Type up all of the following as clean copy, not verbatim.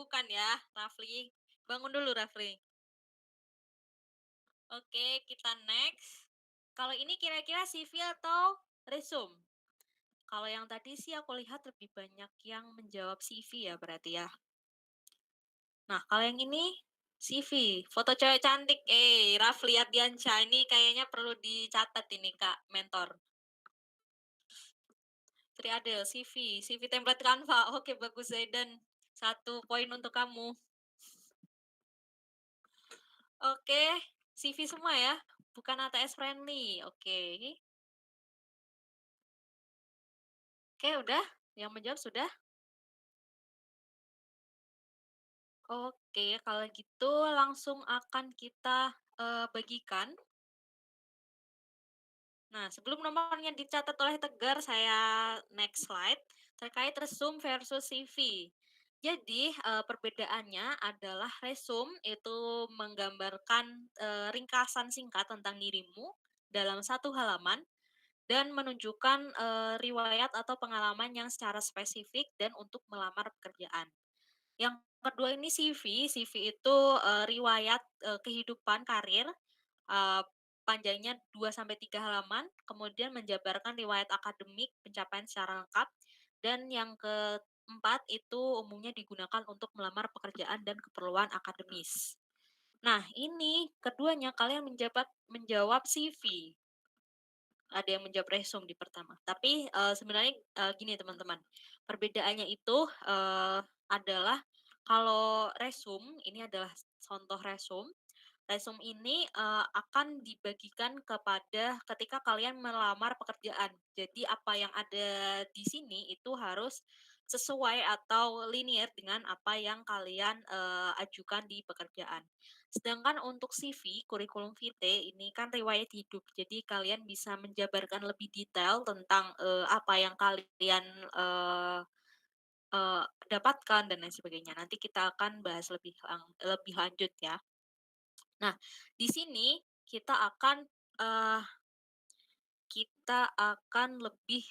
bukan ya, Rafli. Bangun dulu, Rafli. Oke, kita next. Kalau ini kira-kira CV atau resume? Kalau yang tadi sih aku lihat lebih banyak yang menjawab CV ya berarti ya. Nah, kalau yang ini CV, foto cewek cantik. Rafli Ardiansyah ini kayaknya perlu dicatat ini Kak, mentor. Triade, CV template Canva. Oke, bagus Zaidan. 1 poin untuk kamu. Oke, CV semua ya, bukan ATS friendly. Oke. Oke, udah? Yang menjawab sudah? Oke, kalau gitu langsung akan kita, bagikan. Nah, sebelum nomornya dicatat oleh Tegar, saya next slide, terkait resume versus CV. Jadi, perbedaannya adalah resume itu menggambarkan, ringkasan singkat tentang dirimu dalam 1 halaman dan menunjukkan, riwayat atau pengalaman yang secara spesifik dan untuk melamar pekerjaan. Yang kedua ini CV, CV itu, riwayat, kehidupan karir, eee, panjangnya 2 sampai 3 halaman, kemudian menjabarkan riwayat akademik, pencapaian secara lengkap, dan yang keempat itu umumnya digunakan untuk melamar pekerjaan dan keperluan akademis. Nah, ini keduanya kalian menjawab CV. Ada yang menjawab resume di pertama. Tapi, sebenarnya, gini teman-teman, perbedaannya itu, adalah kalau resume, ini adalah contoh resume. Resume ini, akan dibagikan kepada ketika kalian melamar pekerjaan. Jadi apa yang ada di sini itu harus sesuai atau linear dengan apa yang kalian, ajukan di pekerjaan. Sedangkan untuk CV, kurikulum vitae, ini kan riwayat hidup. Jadi kalian bisa menjabarkan lebih detail tentang, apa yang kalian, eee eee, dapatkan dan lain sebagainya. Nanti kita akan bahas lebih lanjut ya. Nah, di sini eee, kita akan lebih,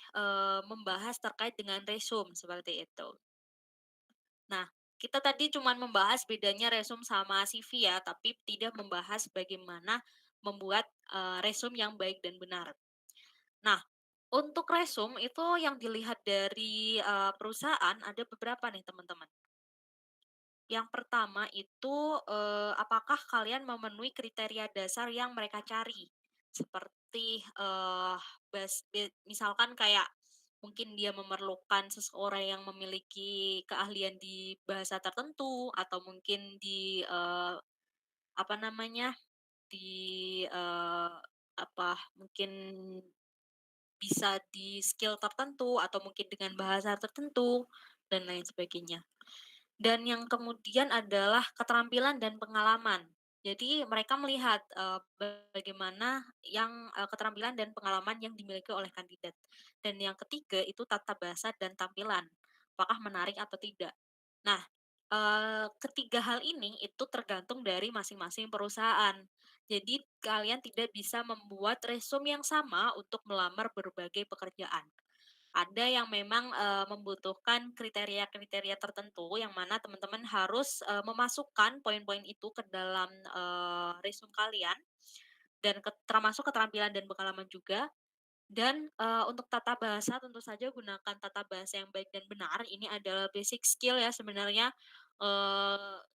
membahas terkait dengan resume, seperti itu. Nah, kita tadi cuman membahas bedanya resume sama CV ya, tapi tidak membahas bagaimana membuat, resume yang baik dan benar. Nah, untuk resume itu yang dilihat dari, perusahaan ada beberapa nih teman-teman. Yang pertama itu, apakah kalian memenuhi kriteria dasar yang mereka cari? Seperti, misalkan kayak mungkin dia memerlukan seseorang yang memiliki keahlian di bahasa tertentu atau mungkin di, apa namanya, di, mungkin bisa di skill tertentu atau mungkin dengan bahasa tertentu dan lain sebagainya. Dan yang kemudian adalah keterampilan dan pengalaman. Jadi mereka melihat, bagaimana keterampilan dan pengalaman yang dimiliki oleh kandidat. Dan yang ketiga itu tata bahasa dan tampilan, apakah menarik atau tidak. Nah, ketiga hal ini itu tergantung dari masing-masing perusahaan. Jadi kalian tidak bisa membuat resume yang sama untuk melamar berbagai pekerjaan. Ada yang memang, membutuhkan kriteria-kriteria tertentu yang mana teman-teman harus, memasukkan poin-poin itu ke dalam, resume kalian dan termasuk keterampilan dan pengalaman juga. Dan, untuk tata bahasa tentu saja gunakan tata bahasa yang baik dan benar, ini adalah basic skill ya sebenarnya,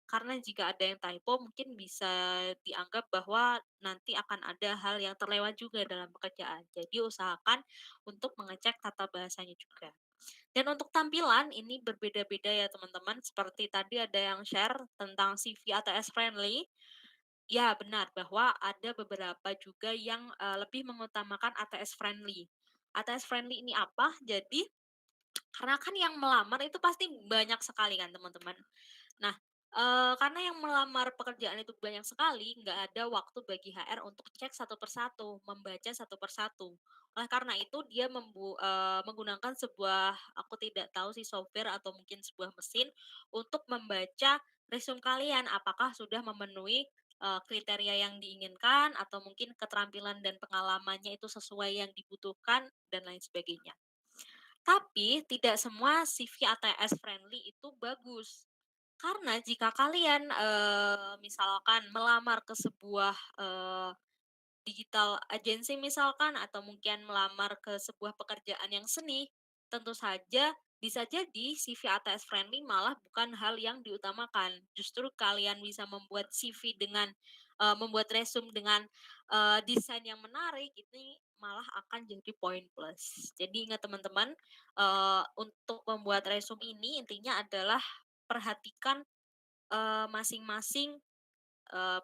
karena jika ada yang typo mungkin bisa dianggap bahwa nanti akan ada hal yang terlewat juga dalam pekerjaan. Jadi usahakan untuk mengecek tata bahasanya juga. Dan untuk tampilan ini berbeda-beda ya teman-teman, seperti tadi ada yang share tentang CV ATS friendly. Ya benar bahwa ada beberapa juga yang, lebih mengutamakan ATS friendly. ATS friendly ini apa? Jadi karena kan yang melamar itu pasti banyak sekali kan teman-teman. Nah, karena yang melamar pekerjaan itu banyak sekali, nggak ada waktu bagi HR untuk cek satu persatu, membaca satu persatu. Oleh karena itu dia menggunakan sebuah, aku tidak tahu sih software atau mungkin sebuah mesin untuk membaca resume kalian apakah sudah memenuhi, kriteria yang diinginkan atau mungkin keterampilan dan pengalamannya itu sesuai yang dibutuhkan dan lain sebagainya. Tapi tidak semua CV ATS friendly itu bagus. Karena jika kalian, misalkan melamar ke sebuah, digital agency misalkan atau mungkin melamar ke sebuah pekerjaan yang seni, tentu saja bisa jadi CV ATS friendly malah bukan hal yang diutamakan. Justru kalian bisa membuat CV dengan, membuat resume dengan, desain yang menarik, ini malah akan jadi poin plus. Jadi ingat teman-teman, untuk membuat resume ini intinya adalah perhatikan, masing-masing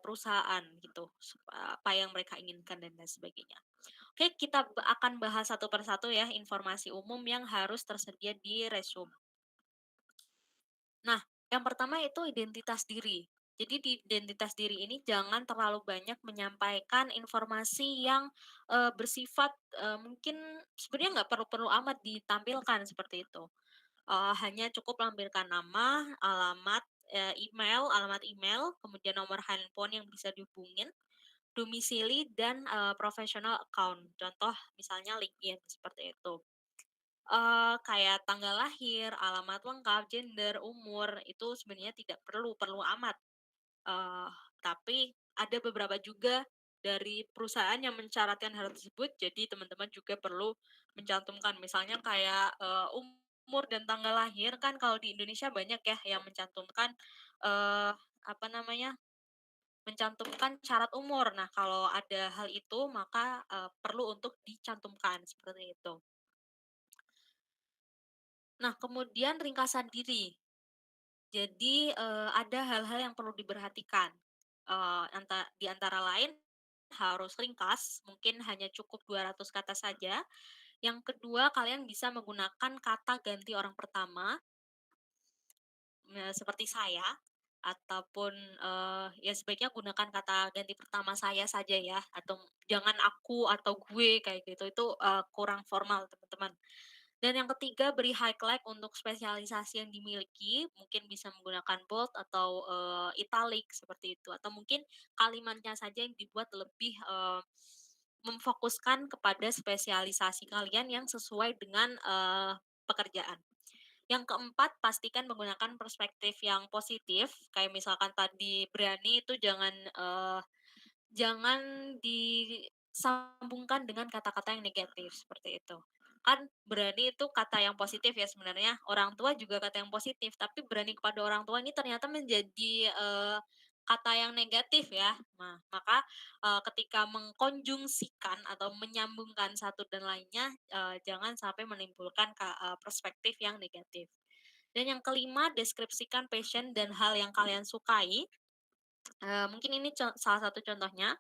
perusahaan gitu, apa yang mereka inginkan dan lain sebagainya. Oke, kita akan bahas satu persatu ya informasi umum yang harus tersedia di resume. Nah, yang pertama itu identitas diri. Jadi di identitas diri ini jangan terlalu banyak menyampaikan informasi yang, bersifat, mungkin sebenarnya nggak perlu-perlu amat ditampilkan seperti itu. Hanya cukup lampirkan nama, alamat, alamat email, kemudian nomor handphone yang bisa dihubungin, domisili, dan, professional account. Contoh misalnya LinkedIn, seperti itu. Kayak tanggal lahir, alamat lengkap, gender, umur, itu sebenarnya tidak perlu amat. Eee, tapi ada beberapa juga dari perusahaan yang mensyaratkan hal tersebut, jadi teman-teman juga perlu mencantumkan. Misalnya kayak, umur dan tanggal lahir kan kalau di Indonesia banyak ya yang mencantumkan, eee, apa namanya, mencantumkan syarat umur. Nah, kalau ada hal itu maka, perlu untuk dicantumkan, seperti itu. Nah, kemudian ringkasan diri. Jadi, ada hal-hal yang perlu diperhatikan, di antara lain harus ringkas, mungkin hanya cukup 200 kata saja. Yang kedua, kalian bisa menggunakan kata ganti orang pertama, seperti saya, ataupun, ya sebaiknya gunakan kata ganti pertama saya saja ya, atau jangan aku atau gue kayak gitu, itu, kurang formal teman-teman. Dan yang ketiga, beri highlight untuk spesialisasi yang dimiliki, mungkin bisa menggunakan bold atau, italic seperti itu, atau mungkin kalimatnya saja yang dibuat lebih, memfokuskan kepada spesialisasi kalian yang sesuai dengan, pekerjaan. Yang keempat, pastikan menggunakan perspektif yang positif, kayak misalkan tadi berani itu jangan disambungkan dengan kata-kata yang negatif, seperti itu. Kan berani itu kata yang positif ya sebenarnya, orang tua juga kata yang positif, tapi berani kepada orang tua ini ternyata menjadi, kata yang negatif ya. Nah, maka, ketika mengkonjungsikan atau menyambungkan satu dan lainnya, jangan sampai menimbulkan perspektif yang negatif. Dan yang kelima, deskripsikan passion dan hal yang kalian sukai. Mungkin ini salah satu contohnya.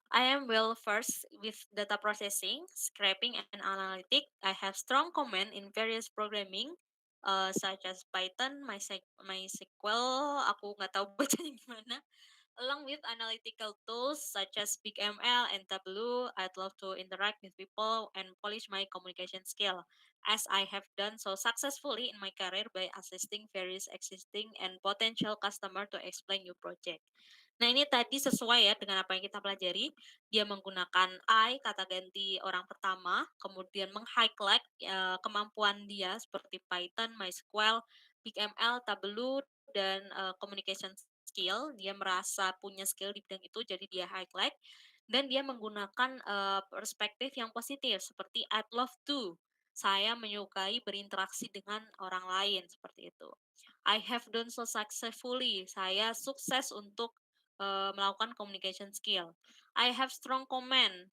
I am well versed with data processing, scraping, and analytic. I have strong command in various programming, such as Python, MySQL, aku nggak tahu bacanya gimana. Along with analytical tools such as BigML and Tableau, I'd love to interact with people and polish my communication skill, as I have done so successfully in my career by assisting various existing and potential customer to explain new project. Nah, ini tadi sesuai ya dengan apa yang kita pelajari. Dia menggunakan I, kata ganti orang pertama, kemudian meng-highlight, kemampuan dia seperti Python, MySQL, BigML, Tableau, dan, communication skill. Dia merasa punya skill di bidang itu, jadi dia highlight. Dan dia menggunakan, perspektif yang positif seperti I'd love to. Saya menyukai berinteraksi dengan orang lain, seperti itu. I have done so successfully. Saya sukses untuk melakukan communication skill. I have strong command.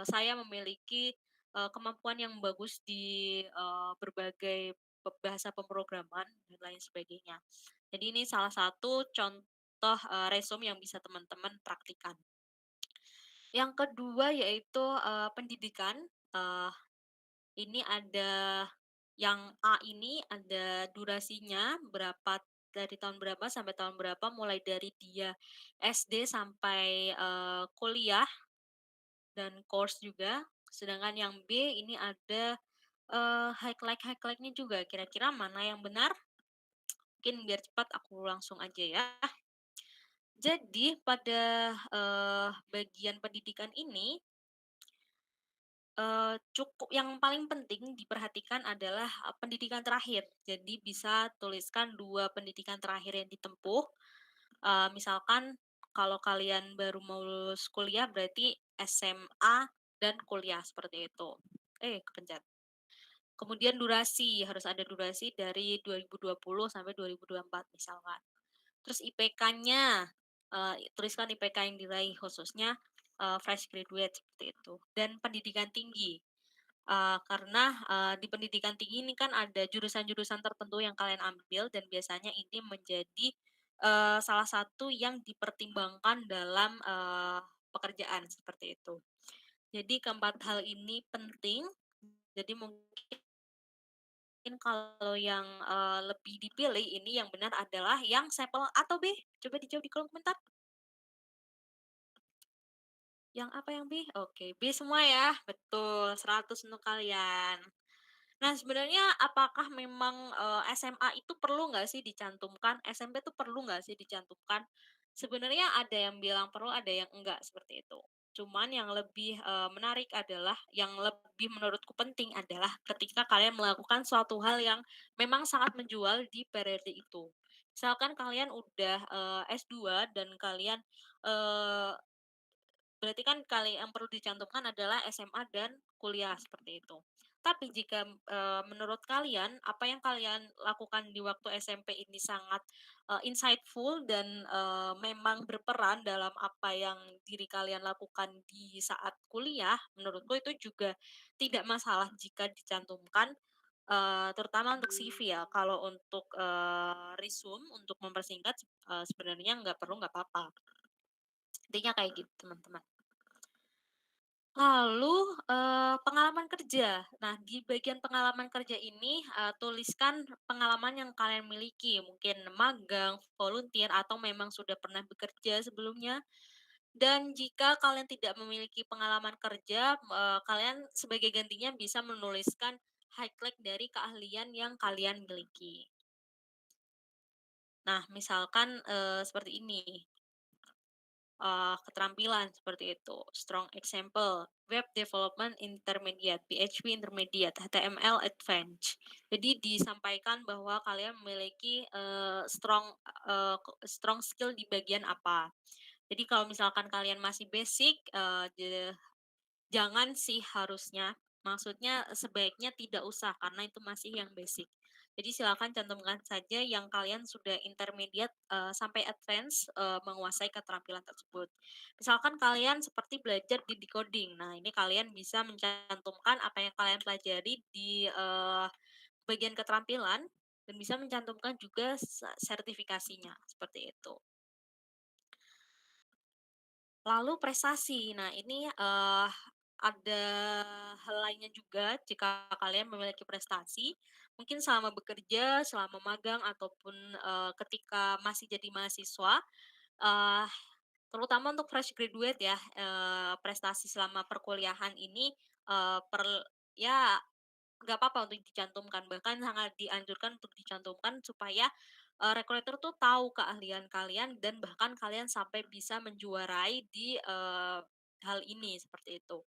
Saya memiliki, kemampuan yang bagus di, berbagai bahasa pemrograman dan lain sebagainya. Jadi ini salah satu contoh, resume yang bisa teman-teman praktikan. Yang kedua yaitu, pendidikan, eee, ini ada yang A ini ada durasinya berapa dari tahun berapa sampai tahun berapa, mulai dari dia SD sampai, kuliah dan course juga. Sedangkan yang B ini ada, highlight-highlight-nya juga, kira-kira mana yang benar? Mungkin biar cepat aku langsung aja ya. Jadi pada, bagian pendidikan ini yang paling penting diperhatikan adalah, pendidikan terakhir. Jadi bisa tuliskan 2 pendidikan terakhir yang ditempuh, misalkan kalau kalian baru mau lulus kuliah berarti SMA dan kuliah seperti itu. Kepencet. Kemudian durasi, harus ada durasi dari 2020 sampai 2024 misalkan. Terus IPK-nya, tuliskan IPK yang diraih khususnya, fresh graduate seperti itu. Dan pendidikan tinggi, karena, di pendidikan tinggi ini kan ada jurusan-jurusan tertentu yang kalian ambil dan biasanya ini menjadi, salah satu yang dipertimbangkan dalam, pekerjaan seperti itu. Jadi keempat hal ini penting, jadi mungkin kalau yang, lebih dipilih ini yang benar adalah yang sampel A atau B? Coba dijawab di kolom komentar. Yang apa yang B? Oke, B semua ya? Betul, 100 untuk kalian. Nah, sebenarnya apakah memang, SMA itu perlu nggak sih dicantumkan, SMP tuh perlu nggak sih dicantumkan? Sebenarnya ada yang bilang perlu, ada yang enggak, seperti itu. Cuman yang lebih, menarik adalah yang lebih menurutku penting adalah ketika kalian melakukan suatu hal yang memang sangat menjual di periode itu. Misalkan kalian udah, S2 dan kalian, eee berarti kan yang perlu dicantumkan adalah SMA dan kuliah seperti itu. Tapi jika, menurut kalian, apa yang kalian lakukan di waktu SMP ini sangat, insightful dan, memang berperan dalam apa yang diri kalian lakukan di saat kuliah, menurutku itu juga tidak masalah jika dicantumkan, terutama untuk CV ya. Kalau untuk, resume untuk mempersingkat, sebenarnya nggak perlu, nggak apa-apa. Intinya kayak gitu, teman-teman. Lalu, pengalaman kerja. Nah, di bagian pengalaman kerja ini, tuliskan pengalaman yang kalian miliki, mungkin magang, volunteer, atau memang sudah pernah bekerja sebelumnya. Dan jika kalian tidak memiliki pengalaman kerja, kalian sebagai gantinya bisa menuliskan highlight dari keahlian yang kalian miliki. Nah, misalkan, seperti ini. Keterampilan seperti itu, strong example, web development intermediate, PHP intermediate, HTML advanced. Jadi disampaikan bahwa kalian memiliki, strong skill di bagian apa. Jadi kalau misalkan kalian masih basic, jangan sih harusnya, maksudnya sebaiknya tidak usah karena itu masih yang basic. Jadi silakan cantumkan saja yang kalian sudah intermediate, sampai advance, menguasai keterampilan tersebut. Misalkan kalian seperti belajar di decoding, nah ini kalian bisa mencantumkan apa yang kalian pelajari di, bagian keterampilan dan bisa mencantumkan juga sertifikasinya, seperti itu. Lalu prestasi. Nah ini, ada hal lainnya juga jika kalian memiliki prestasi, mungkin selama bekerja, selama magang, ataupun, ketika masih jadi mahasiswa, eee, terutama untuk fresh graduate ya, prestasi selama perkuliahan ini, ya nggak apa-apa untuk dicantumkan, bahkan sangat dianjurkan untuk dicantumkan supaya, recruiter tuh tahu keahlian kalian dan bahkan kalian sampai bisa menjuarai di, hal ini, seperti itu.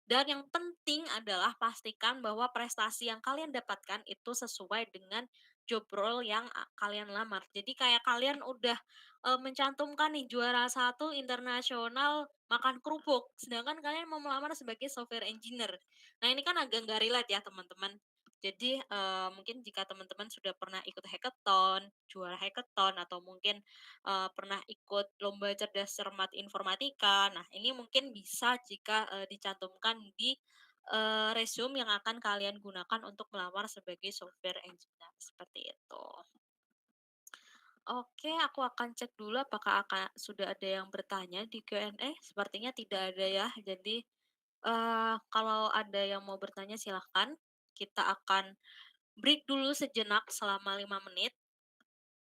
Dan yang penting adalah pastikan bahwa prestasi yang kalian dapatkan itu sesuai dengan job role yang kalian lamar. Jadi kayak kalian udah, mencantumkan nih juara satu internasional makan kerupuk, sedangkan kalian mau melamar sebagai software engineer. Nah ini kan agak nggak relate ya teman-teman. Jadi, mungkin jika teman-teman sudah pernah ikut hackathon, juara hackathon, atau mungkin, pernah ikut lomba cerdas cermat informatika. Nah, ini mungkin bisa jika, dicantumkan di, resume yang akan kalian gunakan untuk melamar sebagai software engineer, seperti itu. Oke, aku akan cek dulu apakah sudah ada yang bertanya di Q&A. Sepertinya tidak ada ya. Jadi, kalau ada yang mau bertanya silahkan. Kita akan break dulu sejenak selama 5 menit.